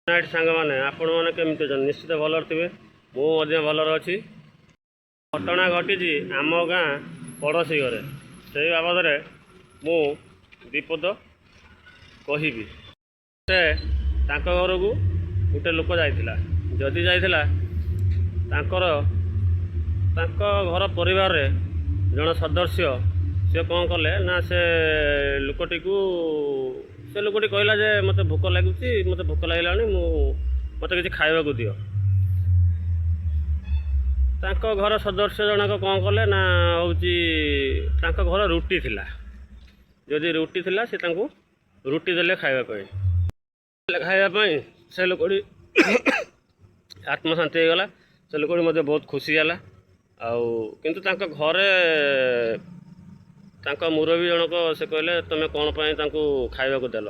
Night सांग मैंने आपण मैंने केमती अच्छा निश्चित भलर थे मुझे भलर अच्छी घटना घटी आम गाँ पड़ोशी घरे से बाबद मु विपद कहबी से घर को गोटे लोक जाइला जदि जाइला घर परिवार जन सदस्य सी कौन कले ना से लोकटी को से लोकटी कहला जे मते भोक लगुच मते भोक लगे मते किसी खाइबा को दियो घर सदस्य जनक कौन कले ना हूँ घर रुटी थिला जदि रुटी थिला से रुटी देले खाइबा से लोकटी आत्मशांति हो गला से लोकटी मते बहुत खुशी है किंतु घरे मुरबी जनक से कहले तुम कौन खाइबा को देल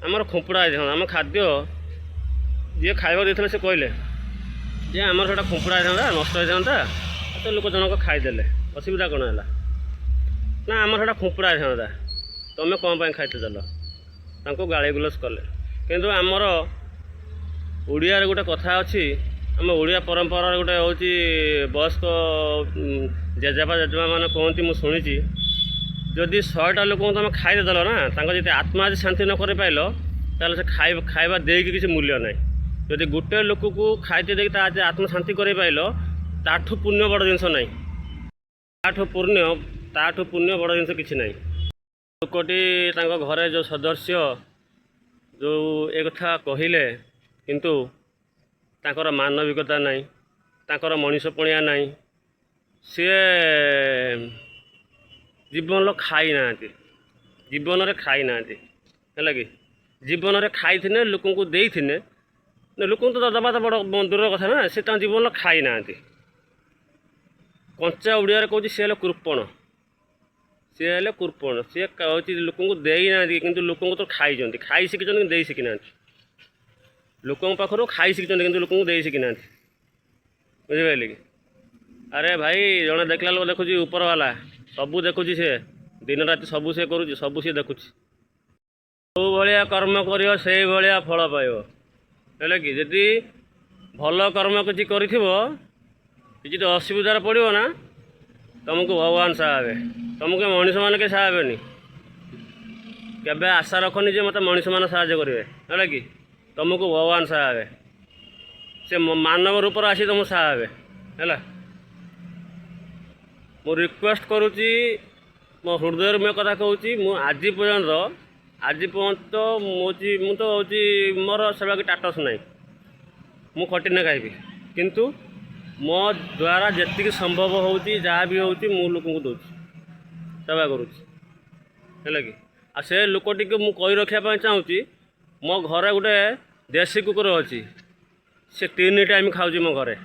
आमर खुंपड़ा था आम खाद्य जी खाइबा देते से कहले जे आमर से खुंपड़ा था नष्ट होता तो लोक जनक खाईदे असुविधा कौन है ना आमर से खुंपड़ा था तुम कौन खाइते देल गाड़ी गुलस कले किंतु आमर ओडिया गोटे कथा अच्छी आम ओडिया परंपरा गोटे हूँ वयस्क जेजेबा जेजेमा मैंने कहती मुझे शुणी जदि 100टा लोक तुम खाईदेल ना जी आत्मा शांति न कर पाइल ताल से खाइबा देकी किसी मूल्य ना जदि गोटे लोक को खाइते देख आत्मा शांति कर पाइल ताठू पुण्य बड़ जिनस ना ताठू पुण्य बड़ जिनस किसी ना लोकटी घरे जो सदस्य जो एक कथा कहले किंतु ताकर मानविकता नहीं ताकर मनीषपणिया नहीं सी जीवन खाई ना जीवन में खाई ना है कि जीवन में खाई थे लोक को देते लोक तो दबा तो बड़ दूर कथा ना से जीवन खाई ना कंचा ओडिया कहूँ सी कृपण सी है कृपण सी हूँ लोक को देना कि लोक तो खाई खाई शिखी दे शिखी ना लोक पाखर खाई शिखी कि लोक दे शिखी ना बुझिपारे कि अरे भाई जड़े देखला लोग देखुची ऊपर वाला सबू देखुची से दिन राति सबू से करुँच सबू सी देखुची जो भाया कर्म कर से भाया फल पाइल कि जदि भल कर्म किसी किसी तो असुविधार पड़ो ना तुमको भगवान साहे तुमको मनीष मैंने के साहेबनी केबे आशा रखनी जे मत मनीष मैंने साहाଯ୍य करेंगे है कि तुमको भगवान साहे से मानव रूप आसी तुम साहे है मु रिक्वेस्ट करुच्ची मो हृदय में कथा कहूँ आज पर्यंत मु तो हूँ मोर सेवा कि टाटस ना मु खटिने खाइबी किंतु मो द्वारा जी संभव होती जहाँ भी होती मु लोक को दूसरी सेवा करुच्ची है कि आ से लोकटी को मु कही रखापी चाहूँगी मो घरे गोटे देसी कुकुर अच्छी से 3 टाइम खाऊँ मो घरे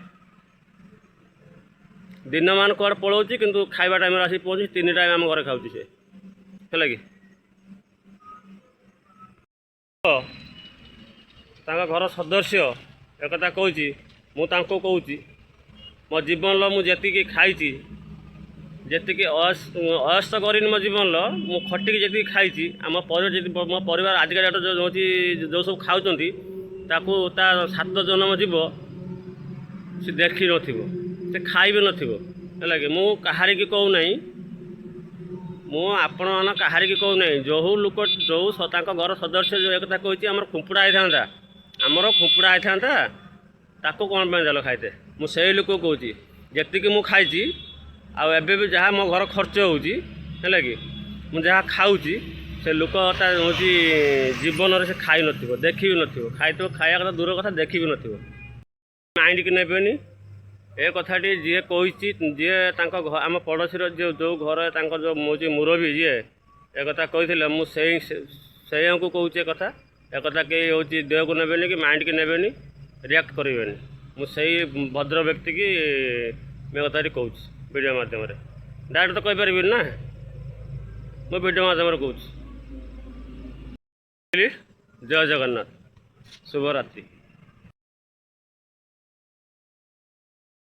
दिन मान कौन पलाऊँ किंतु खाइबा टाइम आसी पहुँची 3 टाइम आम घर खाऊँ से है कि घर सदस्य एक कहूँ मुझको कहूँ मो जीवन मुझे खाई जी अयस्त कर मो जीवन मु खटिकी जी खाई आम मो परिवार आजिका डेट जो जो सब खाऊँ 7 जन्म जीव सी देखी न खाई भी है कि मु कहारी की कहूँ ना मु आपण मान कहारी की कहूँ ना जो लोक जो घर सदस्य जो एक कही आम खुंपड़ा होता आमर खुंपड़ा होता ताको कौन देल खाइते मुझे लोक कहूँ जी मु खाई आबे भी जहाँ मो घर खर्च होगा कि मुझे खाऊँ से लोक हूँ जीवन से खाई न देखी भी न खाई खाया कथा दूर कथा देखी भी न माइंड की नेबेनी ए कथाटी जी कही जी आम पड़ोशी जो जो घर जो मुझे मुरबी जी एक कथा कही मुझे को कहूँ कथा एक कथा कहीं हूँ देह को नेबेनी कि माइंड की नेबेनी रिएक्ट करेंगे मुझे भद्र व्यक्ति की मैं कथा कहूँ वीडियो माध्यम डायरेक्ट तो कहीपर ना मैं वीडियो माध्यम कहूँ जय जगन्नाथ शुभरात्रि।